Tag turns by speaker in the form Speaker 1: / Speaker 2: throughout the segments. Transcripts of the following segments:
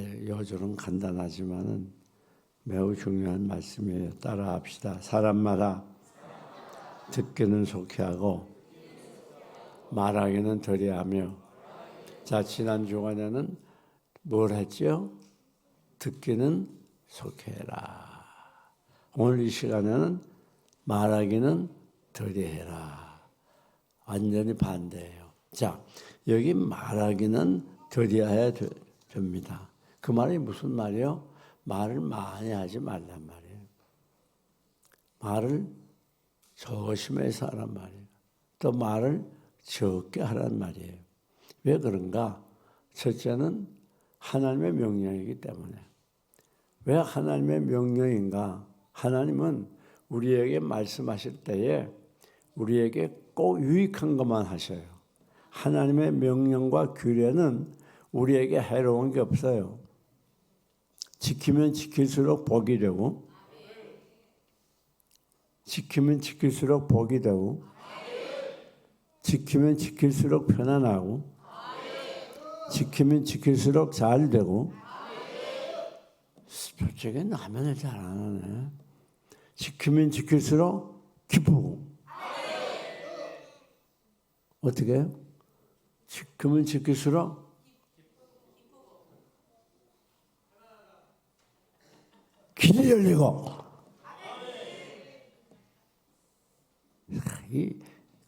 Speaker 1: 요절은 간단하지만은 매우 중요한 말씀이에요. 따라합시다. 사람마다 듣기는 속히 하고 말하기는 덜히 하며. 자, 지난 주간에는 뭘 했죠? 듣기는 속히 해라. 오늘 이 시간에는 말하기는 덜히 해라. 완전히 반대예요. 자, 여기 말하기는 덜히 해야 됩니다. 그 말이 무슨 말이요? 말을 많이 하지 말란 말이에요. 말을 조심해서 하란 말이에요. 또 말을 적게 하란 말이에요. 왜 그런가? 첫째는 하나님의 명령이기 때문에. 왜 하나님의 명령인가? 하나님은 우리에게 말씀하실 때에 우리에게 꼭 유익한 것만 하셔요. 하나님의 명령과 규례는 우리에게 해로운 게 없어요. 지키면 지킬수록 복이 되고, 지키면 지킬수록 복이 되고, 지키면 지킬수록 편안하고, 지키면 지킬수록 잘 되고. 솔직히 나면을 잘 안 하네. 지키면 지킬수록 기쁘고. 어떻게 해요? 지키면 지킬수록 길이 열리고.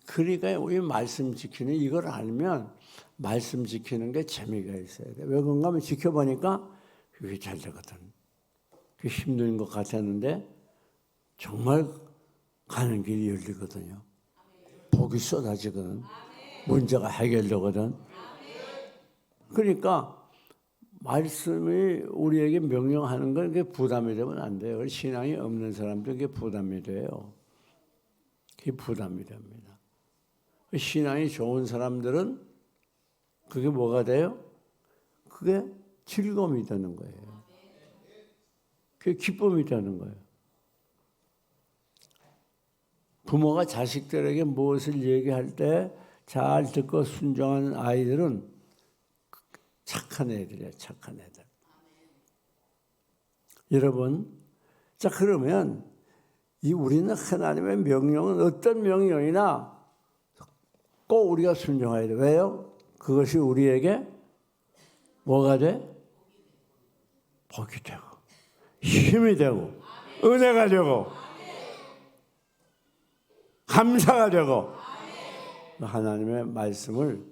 Speaker 1: 그러니까 우리 말씀 지키는 이걸 알면 말씀 지키는 게 재미가 있어야 돼. 왜 그런가 하면 지켜보니까 그게 잘 되거든. 그게 힘든 것 같았는데 정말 가는 길이 열리거든요. 복이 쏟아지거든. 문제가 해결되거든. 그러니까 말씀이 우리에게 명령하는 건 그게 부담이 되면 안 돼요. 신앙이 없는 사람도 그게 부담이 돼요. 그게 부담이 됩니다. 신앙이 좋은 사람들은 그게 뭐가 돼요? 그게 즐거움이 되는 거예요. 그게 기쁨이 되는 거예요. 부모가 자식들에게 무엇을 얘기할 때 잘 듣고 순종하는 아이들은 착한 애들이에요. 착한 애들. 여러분, 자 그러면 우리는 하나님의 명령은 어떤 명령이나 꼭 우리가 순종해야 돼. 왜요? 그것이 우리에게 뭐가 돼? 복이 되고 힘이 되고 은혜가 되고 감사가 되고. 하나님의 말씀을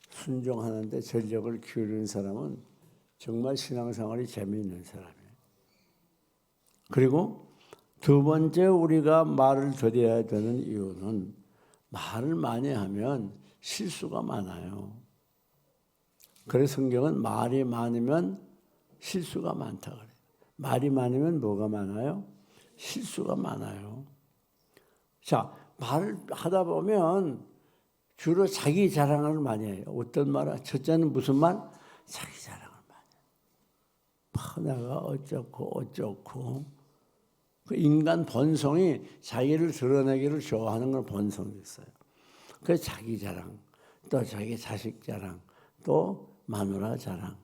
Speaker 1: 순종하는데 전력을 기울이는 사람은 정말 신앙생활이 재미있는 사람이에요. 그리고 두 번째 우리가 말을 드려야 되는 이유는 말을 많이 하면 실수가 많아요. 그래서 성경은 말이 많으면 실수가 많다 그래요. 말이 많으면 뭐가 많아요? 실수가 많아요. 자, 말을 하다 보면 주로 자기 자랑을 많이 해요. 어떤 말? 첫째는 무슨 말? 자기 자랑을 많이 해요. 내가 어쩌고 그 인간 본성이 자기를 드러내기를 좋아하는 건 본성이 있어요. 그래서 자기 자랑, 또 자기 자식 자랑, 또 마누라 자랑.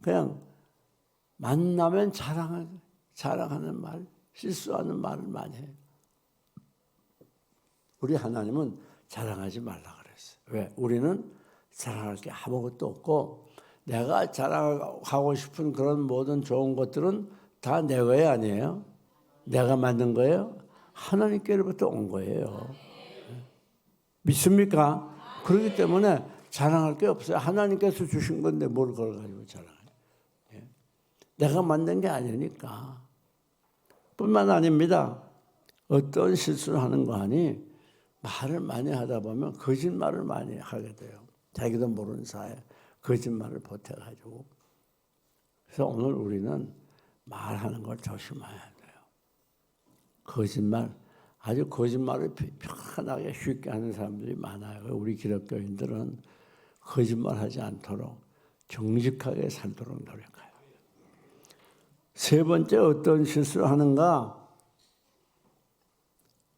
Speaker 1: 그냥 만나면 자랑하는 말, 실수하는 말을 많이 해요. 우리 하나님은 자랑하지 말라 그랬어요. 왜? 우리는 자랑할 게 아무것도 없고 내가 자랑하고 싶은 그런 모든 좋은 것들은 다 내 거예요, 아니에요? 내가 만든 거예요? 하나님께로부터 온 거예요. 믿습니까? 그렇기 때문에 자랑할 게 없어요. 하나님께서 주신 건데 뭘 그걸 가지고 자랑해요? 내가 만든 게 아니니까. 뿐만 아닙니다. 어떤 실수를 하는 거 아니? 말을 많이 하다 보면 거짓말을 많이 하게 돼요. 자기도 모르는 사이에 거짓말을 보태가지고. 그래서 오늘 우리는 말하는 걸 조심해야 돼요. 거짓말, 아주 거짓말을 편하게 쉽게 하는 사람들이 많아요. 우리 기독교인들은 거짓말하지 않도록 정직하게 살도록 노력해요. 세 번째 어떤 실수를 하는가?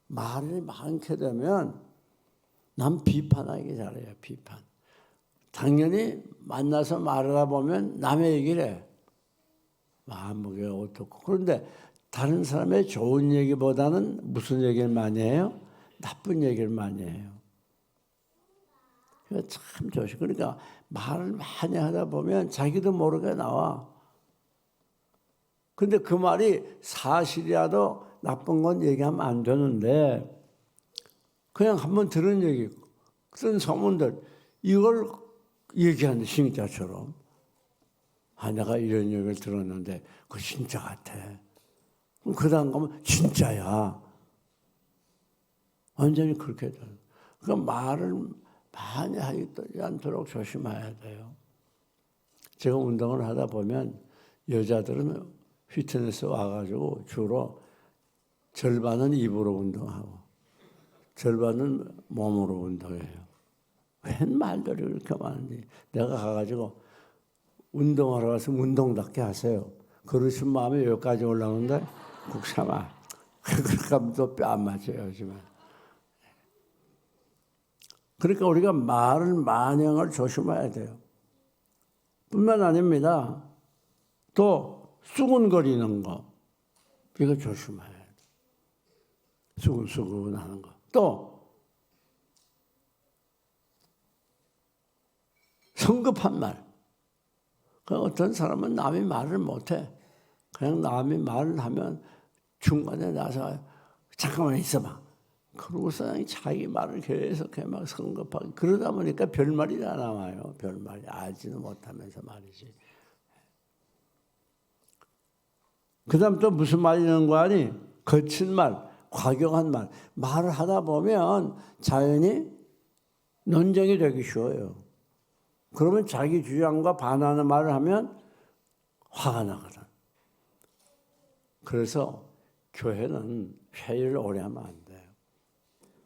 Speaker 1: 말이 많게 되면 남 비판하기 잘해요. 비판. 당연히 만나서 말하다 보면 남의 얘기를 해. 마음무게가 어떻고. 그런데 다른 사람의 좋은 얘기보다는 무슨 얘기를 많이 해요? 나쁜 얘기를 많이 해요. 참 조심. 그러니까 말을 많이 하다 보면 자기도 모르게 나와. 근데 그 말이 사실이라도 나쁜 건 얘기하면 안 되는데 그냥 한번 들은 얘기, 그런 소문들 이걸 얘기하는 신자처럼 내가 이런 얘기를 들었는데 그거 진짜 같아. 그럼 그 다음 가면 진짜야. 완전히 그렇게 돼요. 그러니까 말을 많이 하지 않도록 조심해야 돼요. 제가 운동을 하다 보면 여자들은 피트니스 와가지고 주로 절반은 입으로 운동하고 절반은 몸으로 운동해요. 웬 말들이 그렇게 많은지. 내가 가가지고 운동하러 가서 운동답게 하세요. 그러신 마음에 여기까지 올라오는데 국 참아. 그렇게 하면 또 뼈 안 맞아요, 요즘은. 그러니까 우리가 말을 많이 하는 걸 조심해야 돼요. 뿐만 아닙니다. 또 수근거리는 거. 이거 조심해야 돼요. 수근수근 하는 거. 또 성급한 말. 어떤 사람은 남이 말을 못해. 그냥 남이 말을 하면 중간에 나서 잠깐만 있어봐. 그러고서 자기 말을 계속해 막 성급하게. 그러다 보니까 별말이 다 나와요. 별말이. 알지도 못하면서 말이지. 그 다음 또 무슨 말이 있는 거 아니? 거친 말, 과격한 말. 말을 하다 보면 자연히 논쟁이 되기 쉬워요. 그러면 자기 주장과 반하는 말을 하면 화가 나거든. 그래서 교회는 회의를 오래 하면 안 돼요.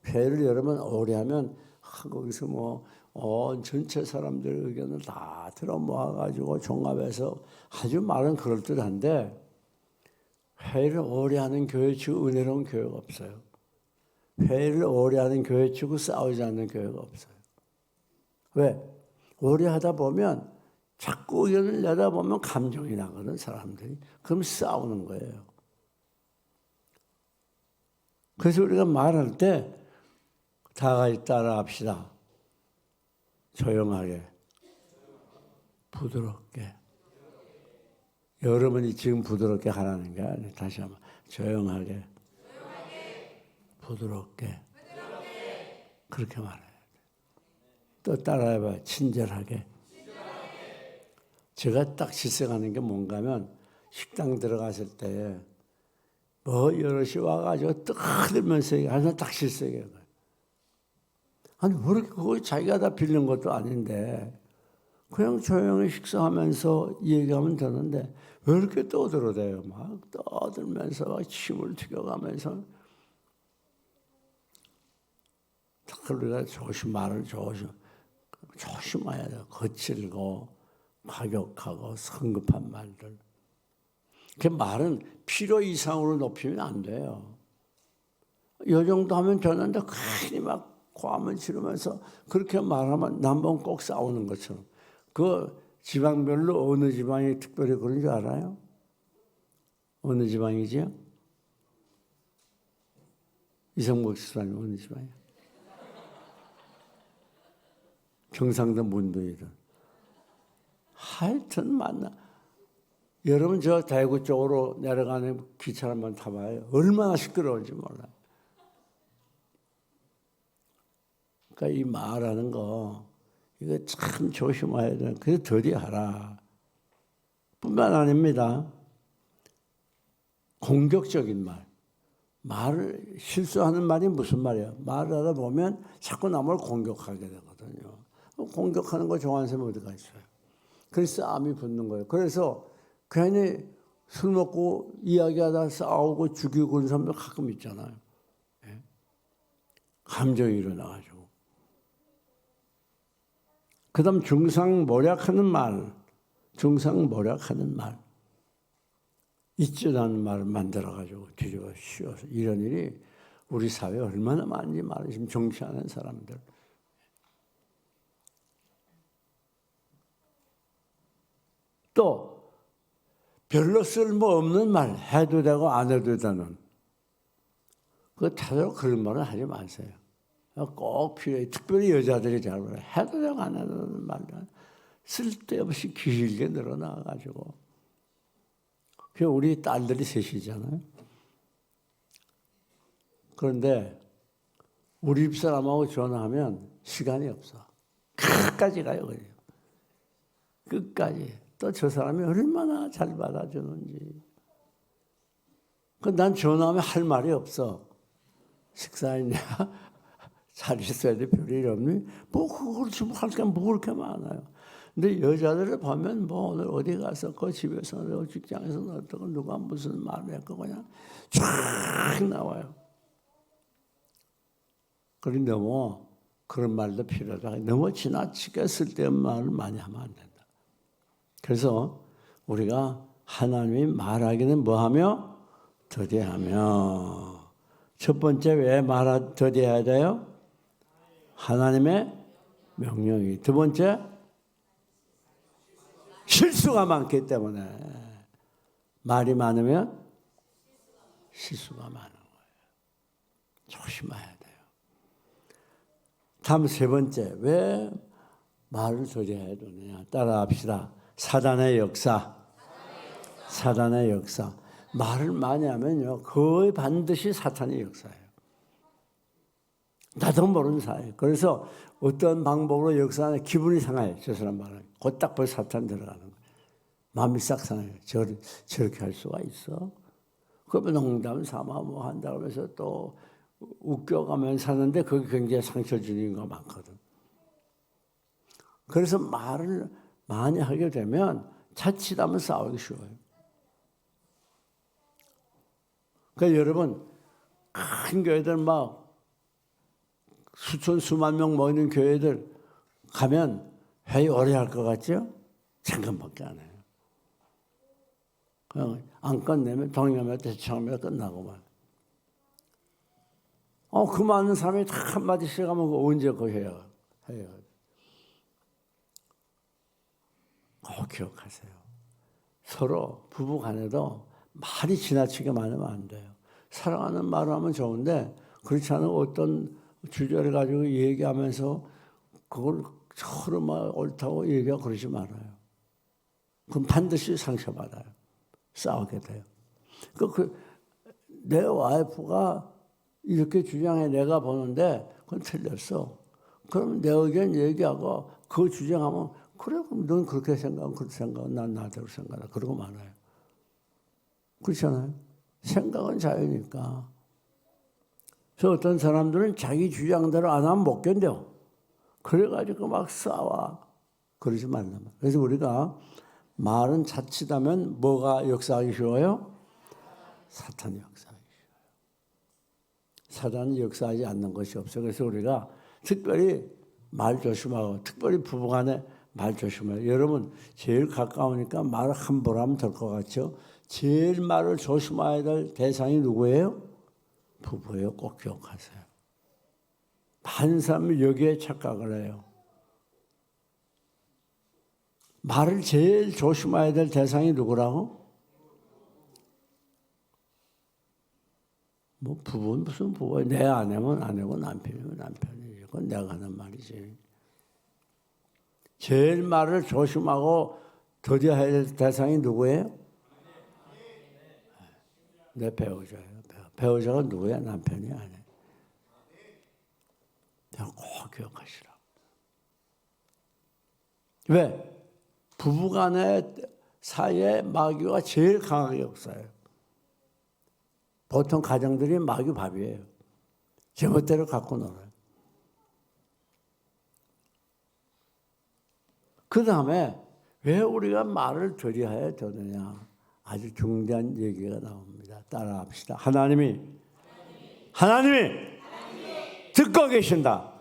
Speaker 1: 회의를 여러 번 오래 하면 거기서 전체 사람들의 의견을 다 들어 모아가지고 종합해서 아주 말은 그럴듯한데 회의를 오래 하는 교회 치고 은혜로운 교회가 없어요. 회의를 오래 하는 교회 치고 싸우지 않는 교회가 없어요. 왜? 오래 하다 보면 자꾸 의견을 내다 보면 감정이 나거든, 사람들이. 그럼 싸우는 거예요. 그래서 우리가 말할 때 다 같이 따라 합시다. 조용하게, 부드럽게. 여러분이 지금 부드럽게 하라는 게 아니에요. 다시 한번 조용하게, 부드럽게. 그렇게 말해야 돼. 또 따라해봐. 친절하게. 제가 딱 실생하는 게 뭔가 하면 식당 들어갔을 때 여럿이 와가지고 떠들면서 하나 딱 실생해요. 아니 왜 이렇게 그거 자기가 다 빌린 것도 아닌데 그냥 조용히 식사하면서 얘기하면 되는데 왜 이렇게 떠들어대요? 막 떠들면서 막 침을 튀겨가면서. 우리가 말을 조심해야 돼요. 거칠고 과격하고 성급한 말들. 그 말은 필요 이상으로 높이면 안 돼요. 이 정도 하면 되는데 괜히 막 고함을 지르면서 그렇게 말하면 남번 꼭 싸우는 것처럼. 그 지방별로 어느 지방이 특별히 그런 줄 알아요? 어느 지방이지요? 이성복 집사님 어느 지방이요? 경상도 문동이든. 하여튼 여러분 저 대구 쪽으로 내려가는 기차 한번 타봐요. 얼마나 시끄러운지 몰라요. 그러니까 이 말하는 거 이거 참 조심해야 돼. 그래서 더디하라. 뿐만 아닙니다. 공격적인 말. 말을 실수하는 말이 무슨 말이야? 말을 하다 보면 자꾸 남을 공격하게 되거든요. 공격하는 거 좋아하는 사람이 어디가 있어요? 그래서 싸움이 붙는 거예요. 그래서 괜히 술 먹고 이야기하다 싸우고 죽이고 그런 사람들 가끔 있잖아요. 감정이 일어나가지고. 그 다음 중상모략하는 말. 중상모략하는 말. 있지도 않은 말을 만들어가지고 뒤집어 씌워서 이런 일이 우리 사회에 얼마나 많은지 말이죠. 지금 정치하는 사람들. 또 별로 쓸모없는 말 해도 되고 안 해도 되는 그 다들 그런 말은 하지 마세요. 꼭 필요해. 특별히 여자들이 잘 그래. 해도 되고 안 해도 되는 말들 쓸데없이 길게 늘어나가지고 그 우리 딸들이 셋이잖아요. 그런데 우리 집사람하고 전화하면 시간이 없어. 끝까지 가요. 그래요. 끝까지. 또 저 사람이 얼마나 잘 받아주는지. 난 전화하면 할 말이 없어. 식사했냐? 잘 있어야 돼. 별일 없니? 뭐 그걸 좀 할 게 뭐 그렇게 많아요. 근데 여자들을 보면 뭐 오늘 어디 가서 그 집에서 직장에서 어떻고 누가 무슨 말을 했고 그냥 쫙 나와요. 그런데 너무 그런 말도 필요하다. 너무 지나치게 쓸데없는 말을 많이 하면 안 된다. 그래서 우리가 하나님이 말하기는 뭐하며? 더디하며. 첫 번째 왜 더디해야 돼요? 하나님의 명령이. 두 번째 실수가 많기 때문에. 말이 많으면 실수가 많은 거예요. 조심해야 돼요. 다음 세 번째 왜 말을 조절해야 되느냐. 따라합시다. 사단의 역사. 사단의 역사. 말을 많이 하면요 거의 반드시 사탄의 역사예요. 나도 모르는 사이에요. 그래서 어떤 방법으로 역사하는 기분이 상해요. 저 사람 말은. 곧 딱 벌써 사탄 들어가는 거예요. 마음이 싹 상해요. 저렇게 할 수가 있어? 그러면 농담 삼아 뭐 한다고 해서 또 웃겨가면서 사는데 그게 굉장히 상처 주는 거 많거든. 그래서 말을 많이 하게 되면 자칫하면 싸우기 쉬워요. 그러니까 여러분 큰 교회들 막 수천 수만 명 모이는 교회들 가면 회의 오래 할 것 같죠? 잠깐밖에 안 해요. 그냥 안 끝내면 동의하면 대청하면 끝나고만. 그 많은 사람이 다 한마디씩 하면 언제 그거 해요? 꼭 기억하세요. 서로 부부 간에도 말이 지나치게 많으면 안 돼요. 사랑하는 말을 하면 좋은데 그렇지 않은 어떤 주제를 가지고 얘기하면서 그걸 서로 막 옳다고 얘기하고 그러지 말아요. 그럼 반드시 상처받아요. 싸우게 돼요. 내 와이프가 이렇게 주장해 내가 보는데 그건 틀렸어. 그럼 내 의견 얘기하고 그 주장하면 그래 그럼 넌 그렇게 생각하면 그렇게 생각하고 난 나대로 생각하라. 그러고 말아요. 그렇잖아요. 생각은 자유니까. 그래서 어떤 사람들은 자기 주장대로 안 하면 못 견뎌. 그래가지고 막 싸워. 그러지 말란 말이에요. 그래서 우리가 말은 자칫하면 뭐가 역사하기 쉬워요? 사탄이 역사하기 쉬워요. 사탄이 역사하지 않는 것이 없어요. 그래서 우리가 특별히 말 조심하고 특별히 부부간에 말 조심해요. 여러분 제일 가까우니까 말을 함부로 하면 될 것 같죠? 제일 말을 조심해야 될 대상이 누구예요? 부부예요. 꼭 기억하세요. 많은 사람이 여기에 착각을 해요. 말을 제일 조심해야 될 대상이 누구라고? 뭐 부부는 무슨 부부야. 내 아내면 아내고 남편이면 남편이지. 그건 내가 하는 말이지. 제일 말을 조심하고 더디해야 될 대상이 누구예요? 내 배우자예요. 배우자가 누구야? 남편이 아니에요. 꼭 기억하시라. 왜? 부부간의 사이에 마귀가 제일 강하게 역사해요. 보통 가정들이 마귀 밥이에요. 제멋대로 갖고 놀아요. 그 다음에 왜 우리가 말을 조리해야 되느냐? 아주 중대한 얘기가 나옵니다. 따라합시다. 하나님이 듣고 계신다.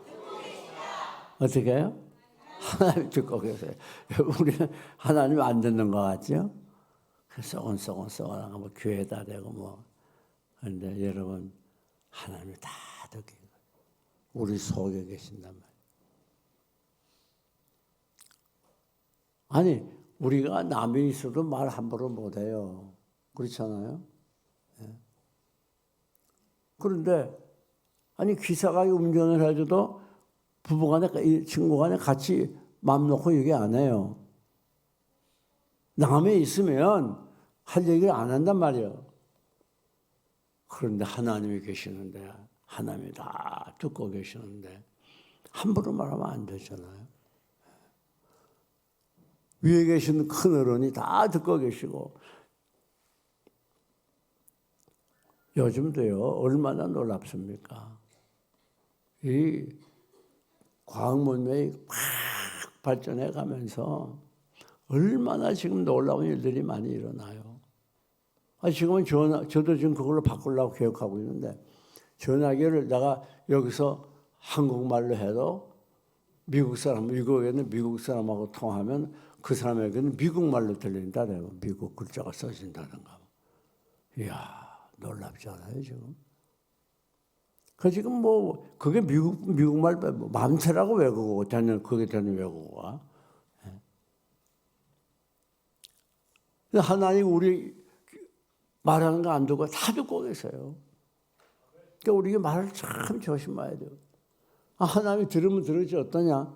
Speaker 1: 어떻게 해요? 하나님 듣고 계세요. 우리는 하나님 안 듣는 것 같죠? 썩은썩은 뭐 교회다 대고 뭐. 그런데 여러분 하나님이 다 듣는 거예요. 우리 속에 계신단 말이에요. 아니 우리가 남이 있어도 말 함부로 못해요. 그렇잖아요. 예. 그런데 아니 기사가 운전을 해줘도 부부간에 친구간에 같이 맘 놓고 얘기 안 해요. 남이 있으면 할 얘기를 안 한단 말이에요. 그런데 하나님이 계시는데 하나님이 다 듣고 계시는데 함부로 말하면 안 되잖아요. 위에 계신 큰 어른이 다 듣고 계시고 요즘도요 얼마나 놀랍습니까? 이 과학 문명이 막 발전해 가면서 얼마나 지금 놀라운 일들이 많이 일어나요. 지금은 저도 지금 그걸로 바꾸려고 계획하고 있는데 전화기를 내가 여기서 한국말로 해도 미국에는 미국 사람하고 통하면 그 사람에게는 미국말로 들린다. 미국 글자가 써진다든가. 이야, 놀랍지 않아요, 지금? 지금 그게 미국말, 맘새라고 외국어고, 그게 되는 외국어가. 하나님 우리 말하는 거 안 듣고 다 듣고 계세요. 그러니까 우리가 말을 참 조심해야 돼요. 하나님이 들으면 들으지 어떠냐?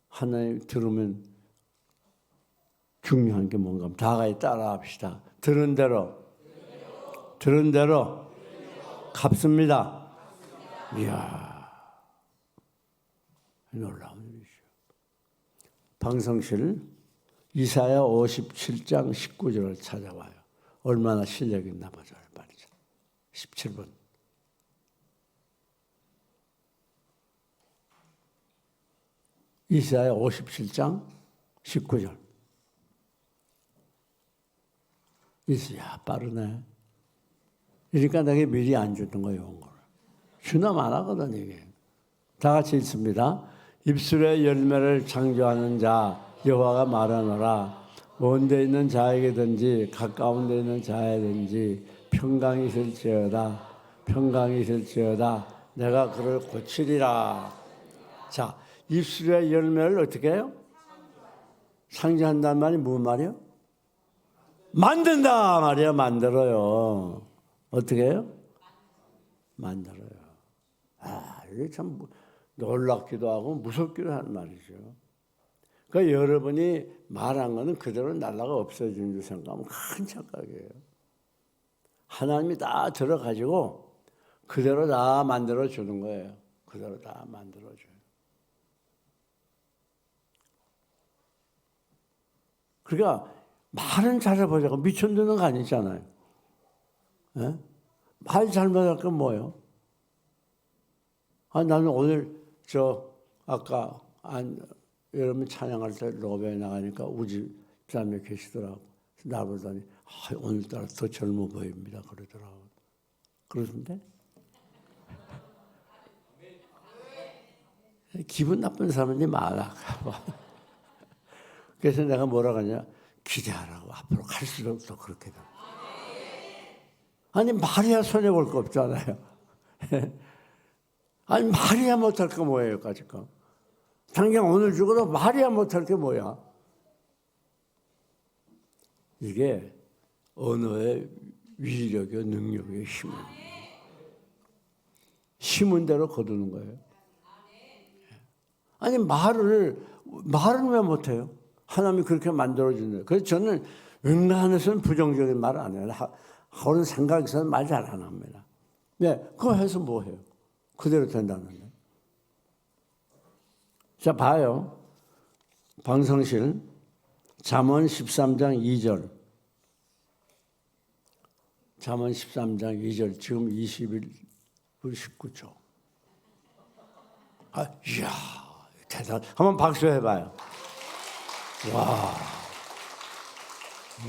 Speaker 1: 하나님 들으면 중요한 게 뭔가 다 같이 따라합시다. 들은 대로 갚습니다. 이야, 놀라운 일이죠. 방성실 이사야 57장 19절을 찾아봐요. 얼마나 실력이 있나 보자 말이죠. 17번. 이사야 57장 19절. 이사야 빠르네. 그러니까 내게 미리 안 주는 거예요. 주나 마나거든 이게. 다 같이 읽습니다. 입술의 열매를 창조하는 자 여호와가 말하노라. 먼 데 있는 자에게든지 가까운 데 있는 자에든지 평강이 있을지어다 내가 그를 고치리라. 자, 입술의 열매를 어떻게 해요? 창조한다는 말이 무슨 말이에요? 만든다 말이에요. 만들어요. 어떻게 해요? 만들어요. 이게 참 놀랍기도 하고 무섭기도 하는 말이죠. 그러니까 여러분이 말한 거는 그대로 날라가 없어지는 줄 생각하면 큰 착각이에요. 하나님이 다 들어가지고 그대로 다 만들어주는 거예요. 그대로 다 만들어줘요. 그러니까 말은 잘해보자고 미천드는 거 아니잖아요. 네? 말 잘못할 건 뭐예요? 나는 오늘 아까 여러분 찬양할 때 로베에 나가니까 우지 자매 계시더라고. 나보더니 오늘따라 더 젊어 보입니다. 그러더라고. 그러던데? 기분 나쁜 사람들이 많아. 그래서 내가 뭐라고 하냐? 기대하라고. 앞으로 갈수록 더 그렇게 돼. 아니 말이야 손해볼 거 없잖아요. 아니 말이야 못할 거 뭐예요 까짓거. 당장 오늘 죽어도 말이야 못할 게 뭐야. 이게 언어의 위력이요 능력이요 힘입니다. 심은 대로 거두는 거예요. 아니 말은 왜 못해요? 하나님이 그렇게 만들어주는. 그래서 저는 웬만해서는 부정적인 말을 안 해요. 그런 생각에서는 말 잘 안 합니다. 네, 그거 해서 뭐 해요? 그대로 된다는데. 자, 봐요. 방성실 잠언 13장 2절. 잠언 13장 2절. 지금 21분 19초. 이야, 대단. 한번 박수 해봐요. 와,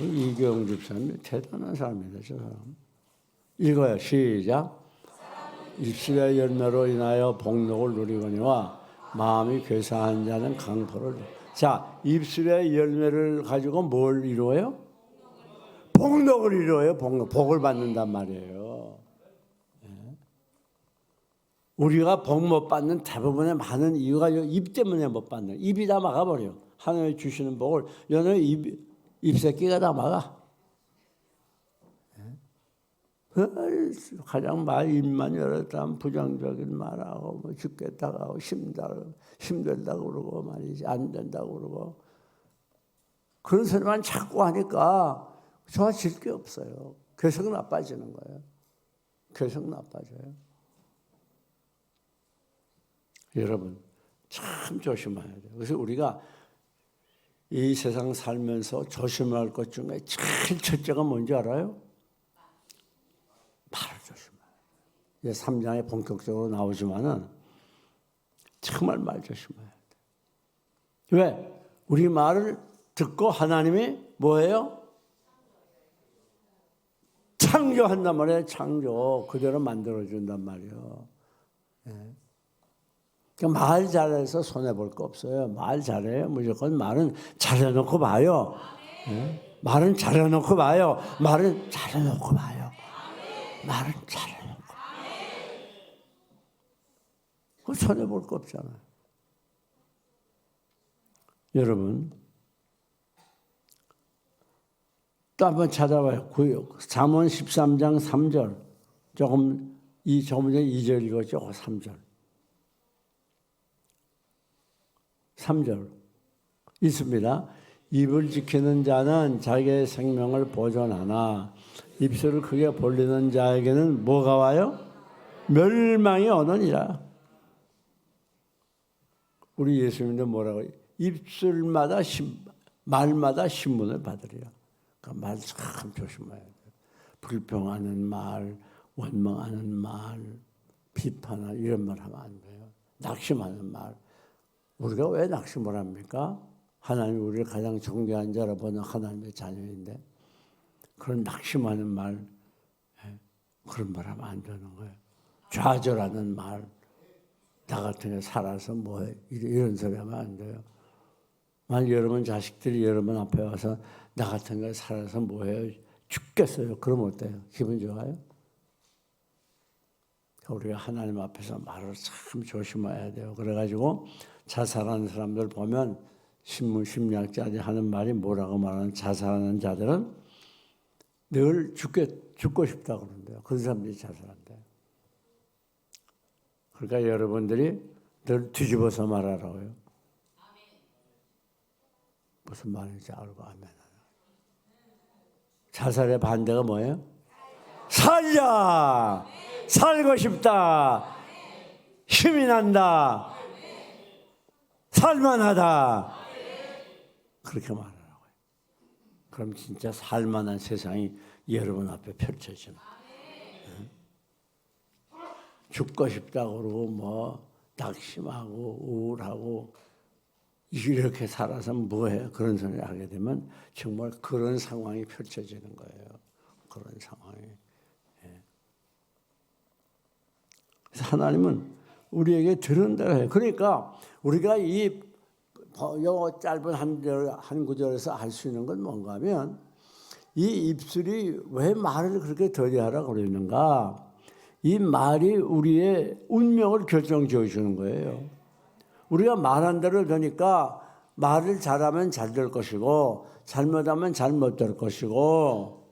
Speaker 1: 이경 집사님 대단한 사람이다, 저 사람. 읽어요. 시작. 입술의 열매로 인하여 복록을 누리거니와 마음이 괴사한 자는 강포를. 자, 입술의 열매를 가지고 뭘 이루어요? 복록을 이루어요. 복을 받는단 말이에요. 우리가 복 못 받는 대부분의 많은 이유가 입 때문에 못 받는. 입이 다 막아버려. 하나님이 주시는 복을. 여러분 입새끼가 다 막아. 가장 입만 열었다면 부정적인 말하고 뭐 죽겠다고 하고 힘들다고 그러고 말이지 안 된다고 그러고 그런 소리만 자꾸 하니까 좋아질 게 없어요. 계속 나빠지는 거예요. 계속 나빠져요. 여러분 참 조심해야 돼요. 그래서 우리가 이 세상 살면서 조심할 것 중에 제일 첫째가 뭔지 알아요? 말을 조심해야 돼요. 3장에 본격적으로 나오지만은 정말 말 조심해야 돼요. 왜? 우리 말을 듣고 하나님이 뭐예요? 창조한단 말이에요. 창조. 그대로 만들어준단 말이에요. 예. 그러니까 말 잘해서 손해볼 거 없어요. 말 잘해요. 무조건 말은 잘해놓고 봐요. 예? 말은 잘해놓고 봐요. 말은 잘해놓고 봐요. 말은 잘해놓고. 그 손해볼 거 없잖아요. 여러분 또 한번 찾아봐요. 잠언 13장 3절. 조금 전에 2절 읽었죠. 3절. 3절 있습니다. 입을 지키는 자는 자기의 생명을 보존하나 입술을 크게 벌리는 자에게는 뭐가 와요? 멸망이 오느니라. 우리 예수님도 뭐라고 해요? 입술마다 말마다 신문을 받으리라. 그러니까 말 참 조심해야 돼요. 불평하는 말, 원망하는 말, 비판하는 이런 말 하면 안 돼요. 낙심하는 말. 우리가 왜 낙심을 합니까? 하나님이 우리를 가장 존귀한 자로 보는 하나님의 자녀인데 그런 낙심하는 말, 그런 말 하면 안 되는 거예요. 좌절하는 말, 나 같은 게 살아서 뭐해 이런 소리 하면 안 돼요. 만약 여러분 자식들이 여러분 앞에 와서 나 같은 게 살아서 뭐해요? 죽겠어요. 그러면 어때요? 기분 좋아요? 우리가 하나님 앞에서 말을 참 조심해야 돼요. 그래가지고 자살하는 사람들 보면 심리학자들이 하는 말이 뭐라고 말하는 자살하는 자들은 늘 죽고 싶다고 그러는데요. 그런 사람들이 자살한대요. 그러니까 여러분들이 늘 뒤집어서 말하라고요. 무슨 말인지 알고 아멘. 자살의 반대가 뭐예요? 살자! 살고 싶다! 힘이 난다! 살만하다! 그렇게 말하라고요. 그럼 진짜 살만한 세상이 여러분 앞에 펼쳐지는 거예요. 죽고 싶다고 그러고 뭐 낙심하고 우울하고 이렇게 살아서 뭐해? 그런 소리를 하게 되면 정말 그런 상황이 펼쳐지는 거예요. 그런 상황이. 그래서 하나님은 우리에게 들은 대로 해요. 그러니까 우리가 이 짧은 한 구절에서 알 수 있는 건 뭔가 하면 이 입술이 왜 말을 그렇게 더디하라고 그러는가? 이 말이 우리의 운명을 결정지어 주는 거예요. 우리가 말한 대로 되니까 말을 잘하면 잘 될 것이고 잘못하면 잘못 될 것이고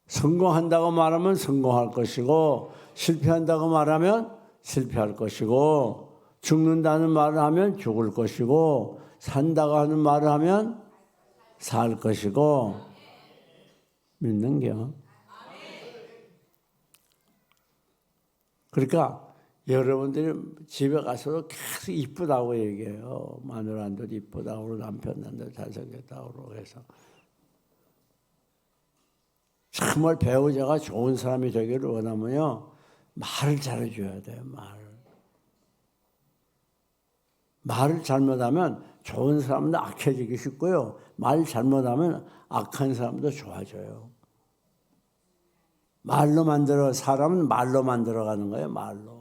Speaker 1: 성공한다고 말하면 성공할 것이고 실패한다고 말하면 실패할 것이고 죽는다는 말을 하면 죽을 것이고 산다고 하는 말을 하면 살 것이고 믿는겨? 그러니까 여러분들이 집에 가서도 계속 이쁘다고 얘기해요. 마누라도 이쁘다고 남편도 잘생겼다고 해서 정말 배우자가 좋은 사람이 되기를 원하면요 말을 잘해줘야 돼요. 말을 잘못하면 좋은 사람도 악해지기 쉽고요. 말 잘못하면 악한 사람도 좋아져요. 사람은 말로 만들어가는 거예요. 말로.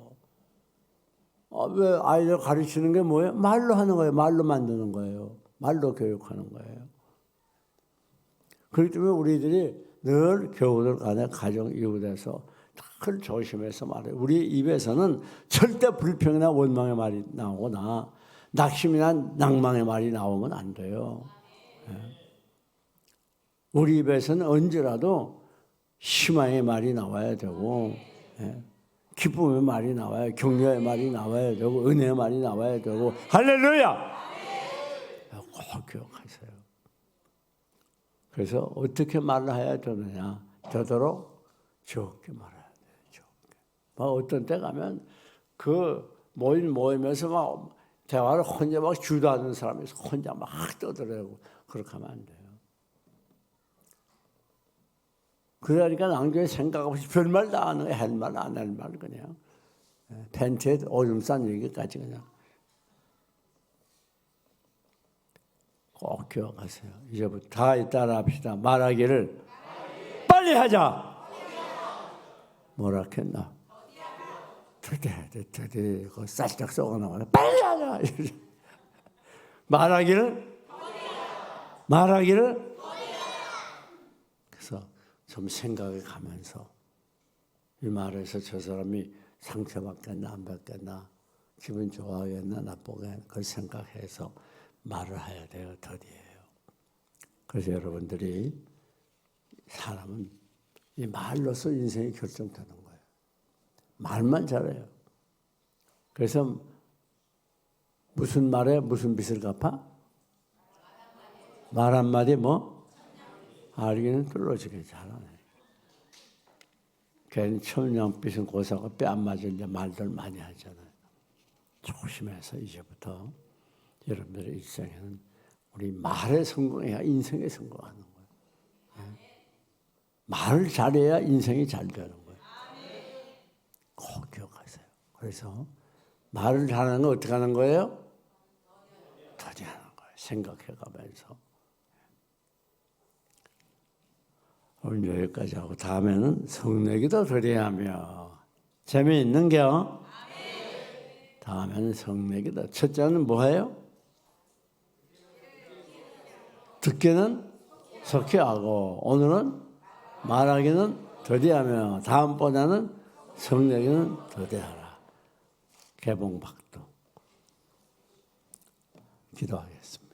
Speaker 1: 왜 아이들 가르치는 게 뭐예요? 말로 하는 거예요. 말로 만드는 거예요. 말로 교육하는 거예요. 그렇기 때문에 우리들이 늘 교우들 간에 가정 이웃에서 늘 조심해서 말해요. 우리 입에서는 절대 불평이나 원망의 말이 나오거나 낙심이나 낭망의 말이 나오면 안 돼요. 우리 입에서는 언제라도 희망의 말이 나와야 되고, 기쁨의 말이 나와야, 격려의 말이 나와야 되고, 은혜의 말이 나와야 되고, 할렐루야! 꼭 기억하세요. 그래서 어떻게 말을 해야 되느냐? 되도록 적게 말해야 돼요. 적게. 막 어떤 때 가면 그 모임에서 막 대화를 혼자 막 주도하는 사람이 혼자 막 떠들어대고 그렇게 하면 안 돼요. 그러니까 남교회 생각 없이 별말 다 하는 거야. 할 말 안 할 말 그냥 팬티에 오줌 싼 얘기까지 그냥 꼭 기억하세요. 이제부터 다 따라 합시다. 말하기를 빨리 하자. 뭐라 했나? 드디 살짝 썩어 나와요. 빨리 하자. 말하기를 그래서 좀 생각해 가면서 이 말에서 저 사람이 상처받겠나 안 받겠나 기분 좋아하겠나 나쁘겠나 그걸 생각해서 말을 해야 돼요. 더디예요. 그래서 여러분들이 사람은 이 말로서 인생이 결정되는 거예요. 말만 잘해요. 그래서 무슨 말에 무슨 빚을 갚아? 말 한마디 뭐? 알기는 뚫어지게 잘하네. 괜히 천냥빚은 고사고 뼈 안 맞으려 말들 많이 하잖아요. 조심해서 이제부터 여러분들의 일생에는 우리 말에 성공해야 인생에 성공하는 거예요. 말을 잘해야 인생이 잘 되는 거예요. 꼭 기억하세요. 그래서 말을 잘하는 건 어떻게 하는 거예요? 더디하는 거예요. 생각해가면서. 오늘 여기까지 하고 다음에는 성내기도 더디하며 재미있는겨? 다음에는 성내기도. 첫째는 뭐예요? 듣기는 속히 하고 오늘은 말하기는 더디하며 다음번에는 성내기는 더디하라. 개봉박도 기도하겠습니다.